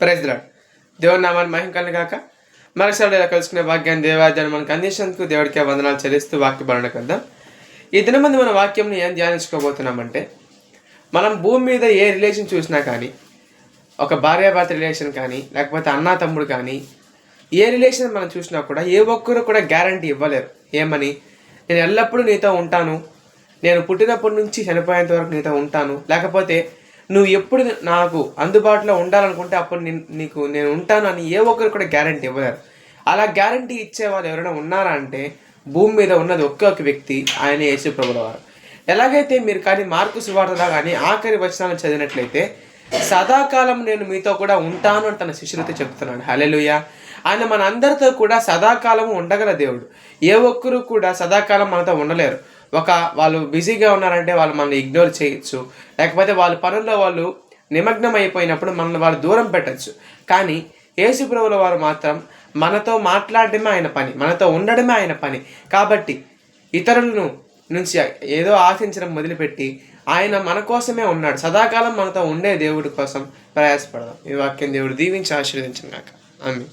Praise the lord. దేవుని నామాన్ని మహిమ కలుగును గాక. మరొకసారి ఇలా కలుసుకునే భాగ్యాన్ని దేవాలయాన్ని మనకు అందించినందుకు దేవుడికి వందనాలు చెల్లిస్తూ వాక్య బలనకు వెళ్దాం. ఈ దినమంది మన వాక్యంని ఏం ధ్యానించుకోబోతున్నామంటే, మనం భూమి మీద ఏ రిలేషన్ చూసినా కానీ, ఒక భార్యాభర్త రిలేషన్ కానీ, లేకపోతే అన్నా తమ్ముడు కానీ, ఏ రిలేషన్ మనం చూసినా కూడా ఏ ఒక్కరు కూడా గ్యారంటీ ఇవ్వలేరు. ఏమని, నేను ఎల్లప్పుడూ నీతో ఉంటాను, నేను పుట్టినప్పటి నుంచి చనిపోయేంత వరకు నీతో ఉంటాను, లేకపోతే నువ్వు ఎప్పుడు నాకు అందుబాటులో ఉండాలనుకుంటే అప్పుడు నేను ఉంటాను అని ఏ ఒక్కరు కూడా గ్యారంటీ ఇవ్వలేరు. అలా గ్యారంటీ ఇచ్చేవాళ్ళు ఎవరైనా ఉన్నారా అంటే భూమి మీద ఉన్నది ఒకే ఒక వ్యక్తి, ఆయన యేసు ప్రభుల వారు. ఎలాగైతే మీరు కానీ మార్కు సువార్తలో కానీ ఆఖరి వచనాలను చదివినట్లయితే, సదాకాలం నేను మీతో కూడా ఉంటాను అని తన శిష్యులతో చెప్తున్నాడు. హల్లెలూయా. ఆయన మన అందరితో కూడా సదాకాలం ఉండగల దేవుడు. ఏ ఒక్కరు కూడా సదాకాలం మనతో ఉండలేరు. వాళ్ళు బిజీగా ఉన్నారంటే వాళ్ళు మనల్ని ఇగ్నోర్ చేయొచ్చు, లేకపోతే వాళ్ళ పనుల్లో వాళ్ళు నిమగ్నం అయిపోయినప్పుడు మనల్ని వాళ్ళు దూరం పెట్టచ్చు. కానీ యేసు ప్రభువుల వారు మాత్రం మనతో మాట్లాడడమే ఆయన పని, మనతో ఉండడమే ఆయన పని. కాబట్టి ఇతరులను నుంచి ఏదో ఆశించడం మొదలుపెట్టి ఆయన మన కోసమే ఉన్నాడు. సదాకాలం మనతో ఉండే దేవుడి కోసం ప్రయాసపడదాం. ఈ వాక్యం దేవుడు దీవించి ఆశీర్వదించును గాక. ఆమేన్.